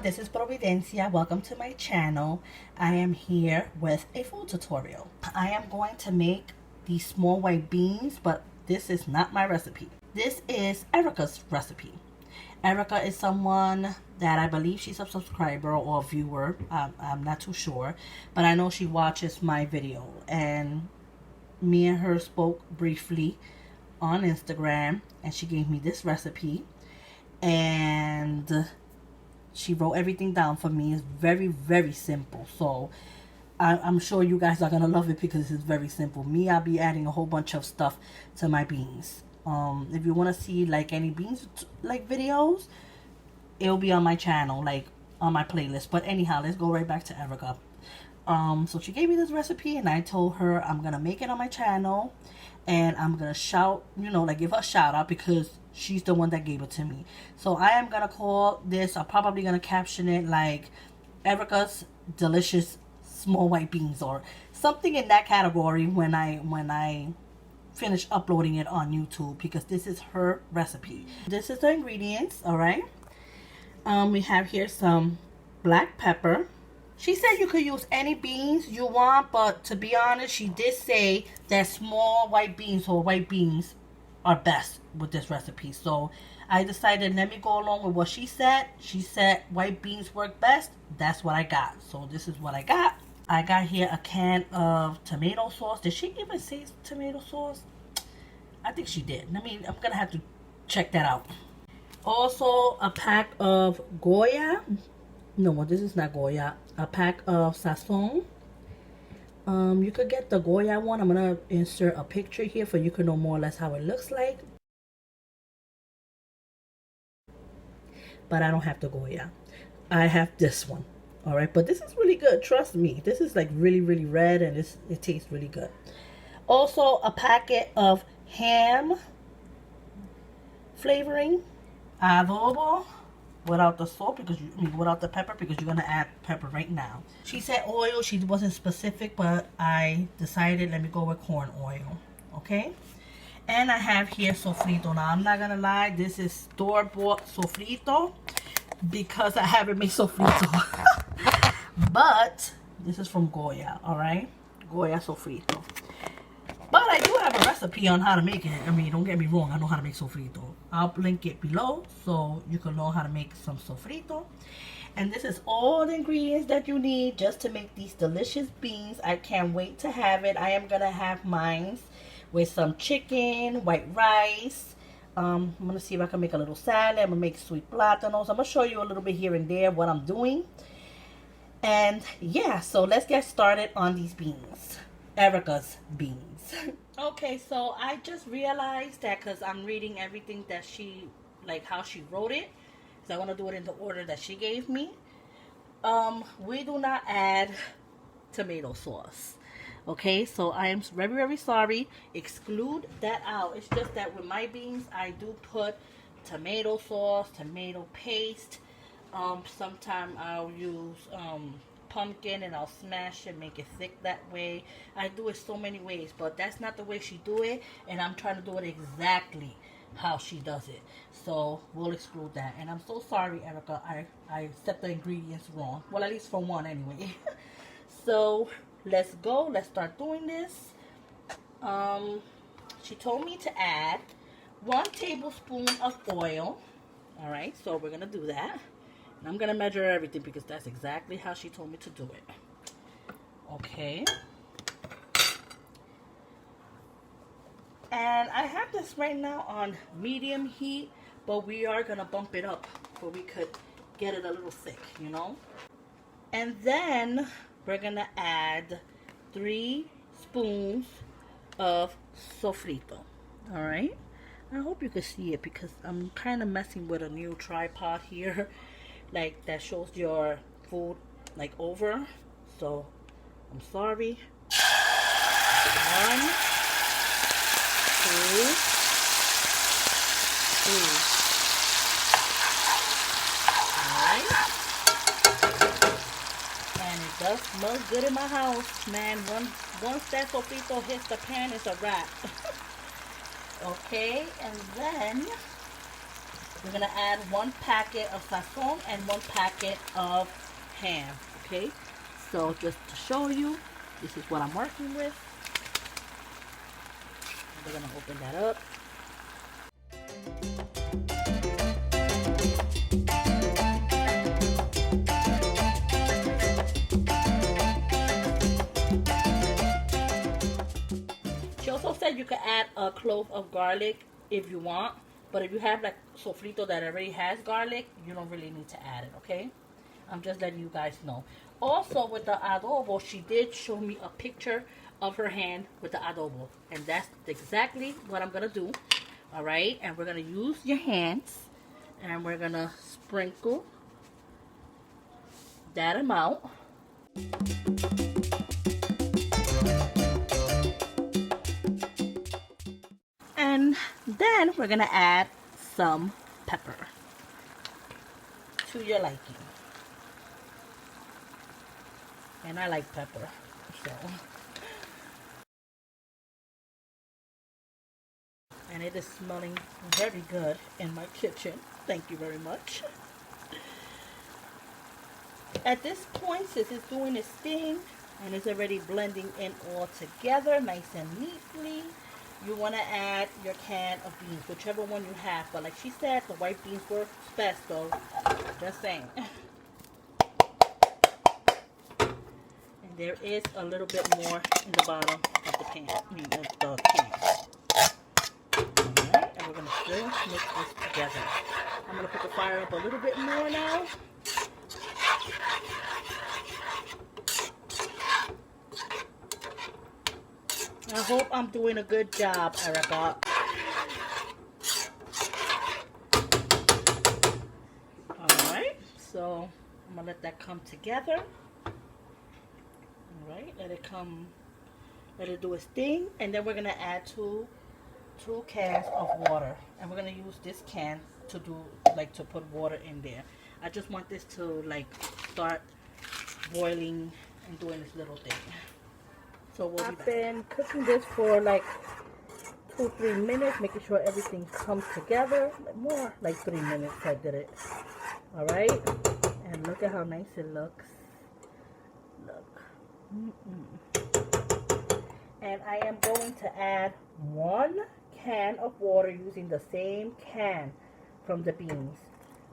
this is Providencia. Welcome to my channel. I am here with a food tutorial. I am going to make these small white beans, but this is not my recipe. This is Erica's recipe. Erica is someone that I believe she's a subscriber or a viewer. I'm not too sure, but I know she watches my video, and me and her spoke briefly on Instagram, and she gave me this recipe, and she wrote everything down for me. It's very, very simple. So I'm sure you guys are gonna love it because it's very simple. Me, I'll be adding a whole bunch of stuff to my beans. If you want to see like any beans like videos, it'll be on my channel, like on my playlist. But anyhow, let's go right back to Erica. So she gave me this recipe, and I told her I'm gonna make it on my channel, and I'm gonna shout, like give her a shout out because she's the one that gave it to me. So I am gonna call this, I'm probably gonna caption it like Erica's delicious small white beans or something in that category when I finish uploading it on YouTube, because this is her recipe. This is the ingredients. All right, we have here some black pepper. She said you could use any beans you want, but to be honest, she did say that small white beans or white beans are best with this recipe. So I decided, let me go along with what she said. She said white beans work best. That's what I got. So this is what I got. I got here a can of tomato sauce. Did she even say tomato sauce? I think she did. I'm gonna have to check that out. Also a pack of Goya. No, this is not Goya. A pack of Sazon. You could get the Goya one. I'm gonna insert a picture here for you to know more or less how it looks like. But I don't have the Goya. I have this one. All right, but this is really good. Trust me. This is like really, really red, and it tastes really good. Also, a packet of ham flavoring, adobo, without the salt without the pepper, because you're gonna add pepper right now. She said oil. She wasn't specific, but I decided let me go with corn oil. Okay. And I have here sofrito. Now I'm not gonna lie, this is store-bought sofrito because I haven't made sofrito. But this is from Goya. All right, Goya sofrito. But I do have a recipe on how to make it. Don't get me wrong, I know how to make sofrito. I'll link it below so you can learn how to make some sofrito. And this is all the ingredients that you need just to make these delicious beans. I can't wait to have it. I am gonna have mine with some chicken, white rice. I'm gonna see if I can make a little salad. I'm gonna make sweet plátanos. I'm gonna show you a little bit here and there what I'm doing. And yeah, so let's get started on these beans. Erica's beans. Okay, so I just realized that because I'm reading everything that she, like how she wrote it, because I want to do it in the order that she gave me. We do not add tomato sauce. Okay, so I am very, very sorry. Exclude that out. It's just that with my beans, I do put tomato sauce, tomato paste. Sometimes I'll use pumpkin, and I'll smash it, make it thick that way. I do it so many ways, but that's not the way she do it, and I'm trying to do it exactly how she does it. So we'll exclude that. And I'm so sorry, Erica. I set the ingredients wrong. Well, at least for one anyway. So let's go. Let's start doing this. She told me to add 1 tablespoon of oil. All right, so we're gonna do that. And I'm gonna measure everything because that's exactly how she told me to do it. Okay. And I have this right now on medium heat, but we are gonna bump it up so we could get it a little thick, And then we're gonna add 3 spoons of sofrito. All right. I hope you can see it because I'm kind of messing with a new tripod here, like that shows your food like over. So I'm sorry. 1, 2, 3. And it does smell good in my house, man. Once that sofrito hits the pan, it's a wrap. Okay, and then We're gonna add 1 packet of sazon and 1 packet of ham. Okay, so just to show you, this is what I'm working with. We're gonna open that up. She also said you can add a clove of garlic if you want, but if you have like sofrito that already has garlic, you don't really need to add it, okay? I'm just letting you guys know. Also, with the adobo, she did show me a picture of her hand with the adobo, and that's exactly what I'm gonna do. All right, and we're gonna use your hands, and we're gonna sprinkle that amount. And then we're gonna add some pepper to your liking. And I like pepper, so. And it is smelling very good in my kitchen. Thank you very much. At this point, since it's doing its thing and it's already blending in all together nice and neatly, you want to add your can of beans, whichever one you have. But like she said, the white beans work best, so just saying. And there is a little bit more in the bottom of the pan, of the can. Alright, and we're going to still mix this together. I'm going to put the fire up a little bit more now. I hope I'm doing a good job, Erica. Alright, so I'm going to let that come together. Alright, let it do its thing. And then we're going to add two cans of water. And we're going to use this can to put water in there. I just want this to start boiling and doing this little thing. So I've been cooking this for 2-3 minutes, making sure everything comes together. More like 3 minutes I did it. Alright, and look at how nice it looks. Look. And I am going to add 1 can of water using the same can from the beans.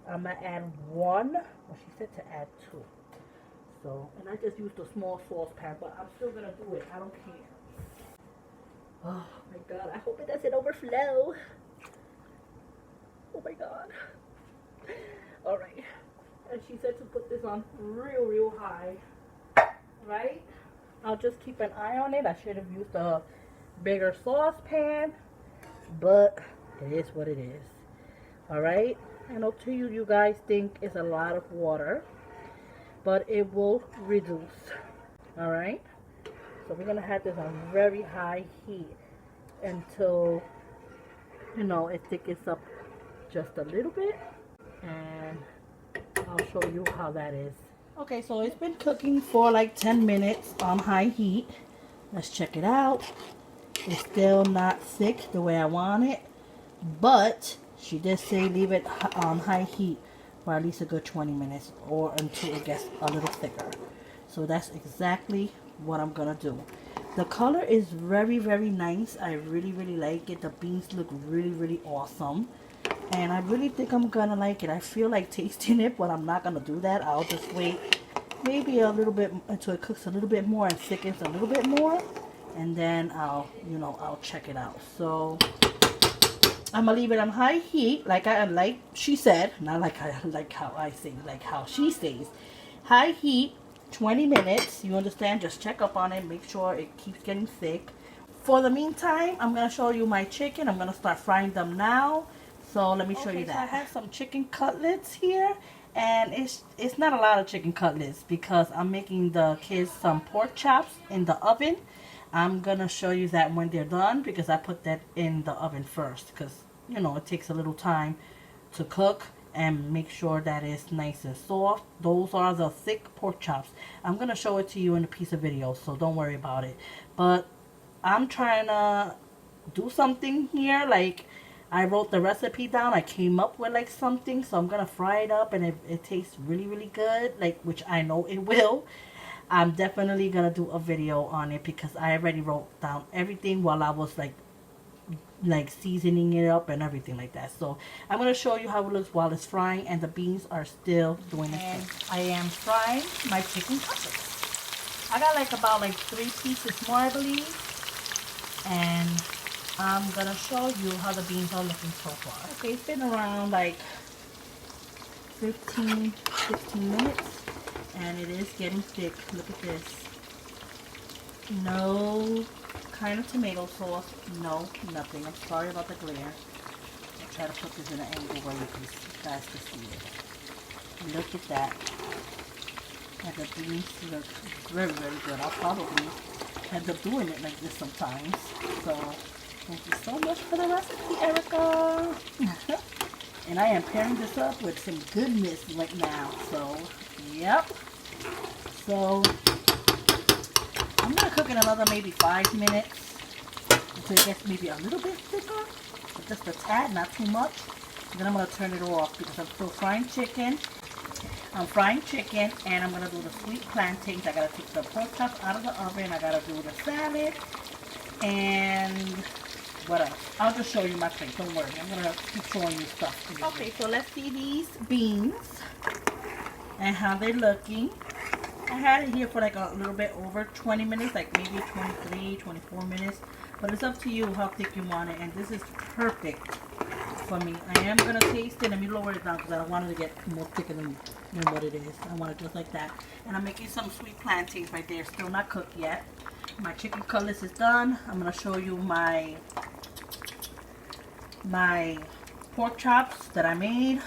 I'm going to add 1, well, she said to add 2. So, and I just used a small saucepan, but I'm still going to do it. I don't care. Oh my God, I hope it doesn't overflow. Oh my God. All right. And she said to put this on real high. Right? I'll just keep an eye on it. I should have used a bigger saucepan, but it is what it is. All right? I know to you guys think it's a lot of water, but it will reduce. All right? So we're going to have this on very high heat until, it thickens up just a little bit. And I'll show you how that is. Okay, so it's been cooking for 10 minutes on high heat. Let's check it out. It's still not thick the way I want it, but she did say leave it on high heat for at least a good 20 minutes or until it gets a little thicker. So that's exactly what I'm gonna do. The color is very nice. I really like it. The beans look really awesome, and I really think I'm gonna like it. I feel like tasting it, but I'm not gonna do that. I'll just wait maybe a little bit until it cooks a little bit more and thickens a little bit more, and then I'll check it out. So I'm gonna leave it on high heat, like she said, not like how I say, like how she says. High heat, 20 minutes. You understand? Just check up on it, make sure it keeps getting thick. For the meantime, I'm gonna show you my chicken. I'm gonna start frying them now. So let me show you that. So I have some chicken cutlets here, and it's not a lot of chicken cutlets because I'm making the kids some pork chops in the oven. I'm gonna show you that when they're done because I put that in the oven first because it takes a little time to cook and make sure that it's nice and soft. Those are the thick pork chops. I'm gonna show it to you in a piece of video, so don't worry about it. But I'm trying to do something here. I wrote the recipe down. I came up with like something, so I'm gonna fry it up, and it tastes really, really good, like, which I know it will. I'm definitely gonna do a video on it because I already wrote down everything while I was like seasoning it up and everything like that. So I'm gonna show you how it looks while it's frying, and the beans are still doing the thing. I am frying my chicken cutlets. I got like about like 3 pieces more, I believe, and I'm gonna show you how the beans are looking so far. Okay, it's been around like 15 minutes, and it is getting thick. Look at this. No kind of tomato sauce. No, nothing. I'm sorry about the glare. I'll try to put this in an angle where you guys can see it. Look at that. And the beans look very, very good. I'll probably end up doing it like this sometimes. So thank you so much for the recipe, Erica. And I am pairing this up with some goodness right now. So, yep. So, I'm going to cook it another maybe 5 minutes until it gets maybe a little bit thicker. But just a tad, not too much. And then I'm going to turn it off because I'm still frying chicken. I'm frying chicken, and I'm going to do the sweet plantains. I got to take the pork chops out of the oven. I got to do the salad. And what else? I'll just show you my plate. Don't worry. I'm going to keep showing you stuff. Okay, so let's see these beans and how they're looking. I had it here for like a little bit over 20 minutes, like maybe 23, 24 minutes. But it's up to you how thick you want it. And this is perfect for me. I am going to taste it. Let me lower it down because I don't want it to get more thicker than what it is. I want it just like that. And I'm making some sweet plantains right there. Still not cooked yet. My chicken cutlets is done. I'm going to show you my pork chops that I made.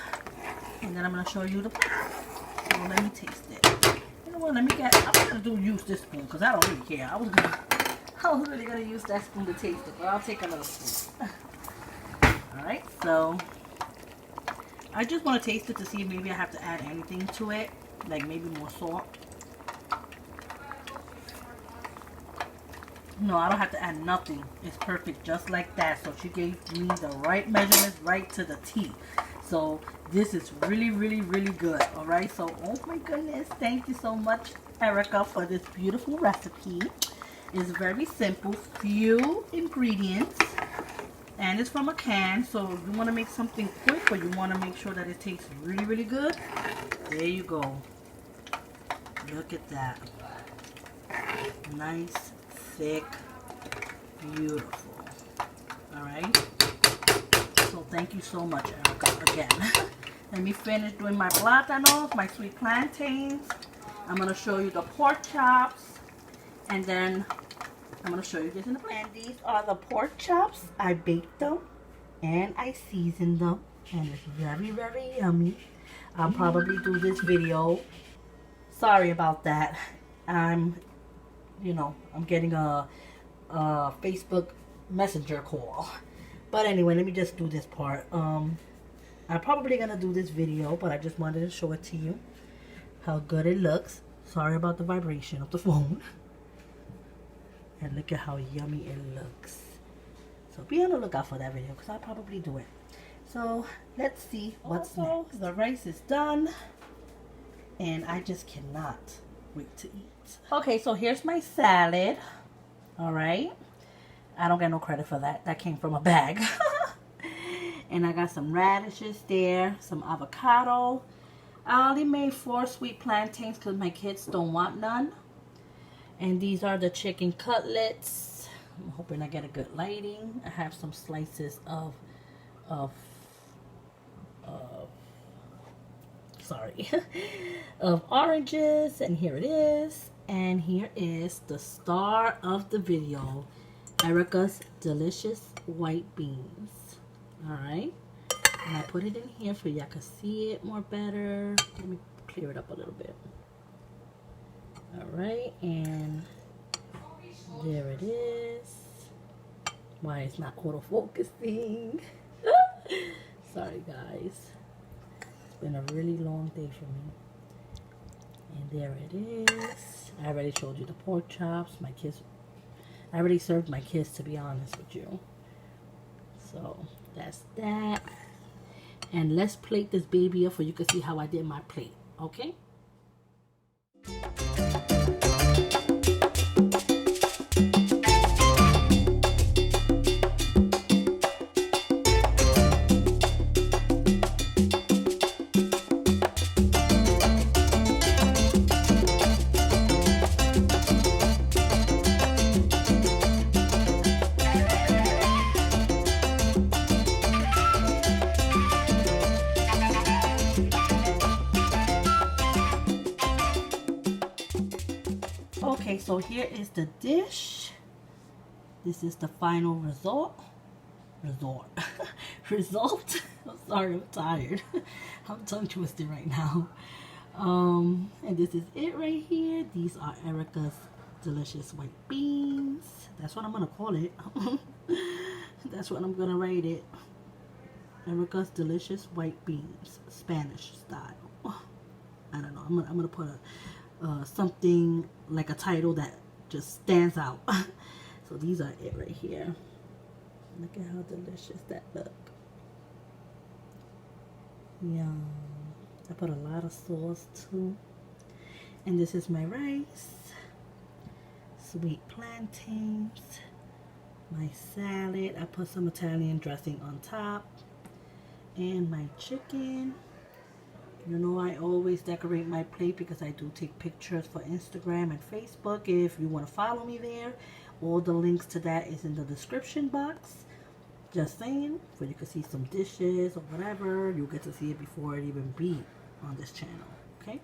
And then I'm going to show you the pork. So let me taste it. You know what? I'm going to use this spoon because I don't really care. I was really going to use that spoon to taste it. But I'll take another spoon. Alright, so I just want to taste it to see if maybe I have to add anything to it. Like maybe more salt. No, I don't have to add nothing. It's perfect just like that. So she gave me the right measurements right to the T. So this is really, really, really good. Alright, so oh my goodness. Thank you so much, Erica, for this beautiful recipe. It's very simple. Few ingredients. And it's from a can. So if you want to make something quick or you want to make sure that it tastes really, really good, there you go. Look at that. Nice, thick, beautiful. Alright. So thank you so much, Erica, again. Let me finish doing my plátanos, my sweet plantains. I'm going to show you the pork chops. And then I'm going to show you this in the plate. And these are the pork chops. I baked them and I seasoned them. And it's very, very yummy. I'll probably do this video. Sorry about that. I'm getting a Facebook Messenger call. But anyway, let me just do this part. I'm probably going to do this video, but I just wanted to show it to you. How good it looks. Sorry about the vibration of the phone. And look at how yummy it looks. So be on the lookout for that video because I'll probably do it. So let's see what's next. The rice is done. And I just cannot wait to eat. Okay, so here's my salad. Alright. I don't get no credit for that. That came from a bag. And I got some radishes there. Some avocado. I only made 4 sweet plantains because my kids don't want none. And these are the chicken cutlets. I'm hoping I get a good lighting. I have some slices of oranges, and here it is. And here is the star of the video, Erica's delicious white beans. Alright, and I put it in here so y'all can see it more better. Let me clear it up a little bit. Alright, and there it is. Why it's not auto-focusing. Sorry guys. It's been a really long day for me. And there it is. I already showed you the pork chops. I already served my kids, to be honest with you. So that's that. And let's plate this baby up so you can see how I did my plate. Okay? Okay, so here is the dish. This is the final result. Result. I'm sorry, I'm tired. I'm tongue twisted right now. And this is it right here. These are Erica's delicious white beans. That's what I'm gonna call it. That's what I'm gonna write it. Erica's delicious white beans, Spanish style. I don't know. I'm gonna put a something like a title that just stands out. So these are it right here. Look at how delicious that look. Yum. I put a lot of sauce too. And this is my rice, sweet plantains, my salad. I put some Italian dressing on top, and my chicken. You know, I always decorate my plate because I do take pictures for Instagram and Facebook. If you want to follow me there, all the links to that is in the description box. Just saying, so you can see some dishes or whatever. You'll get to see it before it even be on this channel, okay?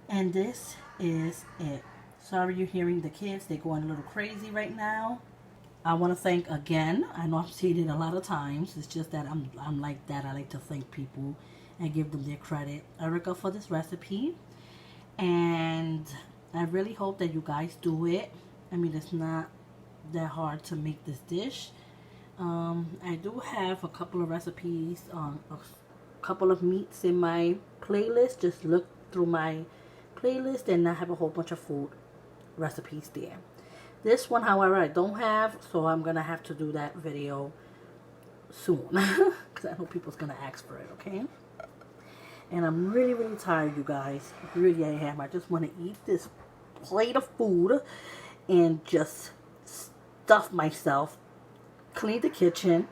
And this is it. Sorry you're hearing the kids. They're going a little crazy right now. I want to thank again. I know I've said it a lot of times. It's just that I'm like that. I like to thank people and give them their credit. Erica for this recipe. And I really hope that you guys do it. I mean, it's not that hard to make this dish. I do have a couple of recipes, a couple of meats in my playlist. Just look through my playlist and I have a whole bunch of food recipes there. This one, however, I don't have, so I'm going to have to do that video soon. Because I know people's going to ask for it, okay? And I'm really, really tired, you guys. Really, I am. I just want to eat this plate of food and just stuff myself, clean the kitchen,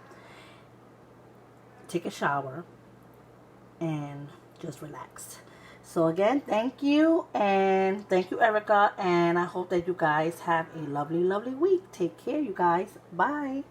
take a shower, and just relax. So again, thank you, and thank you, Erica, and I hope that you guys have a lovely, lovely week. Take care, you guys. Bye.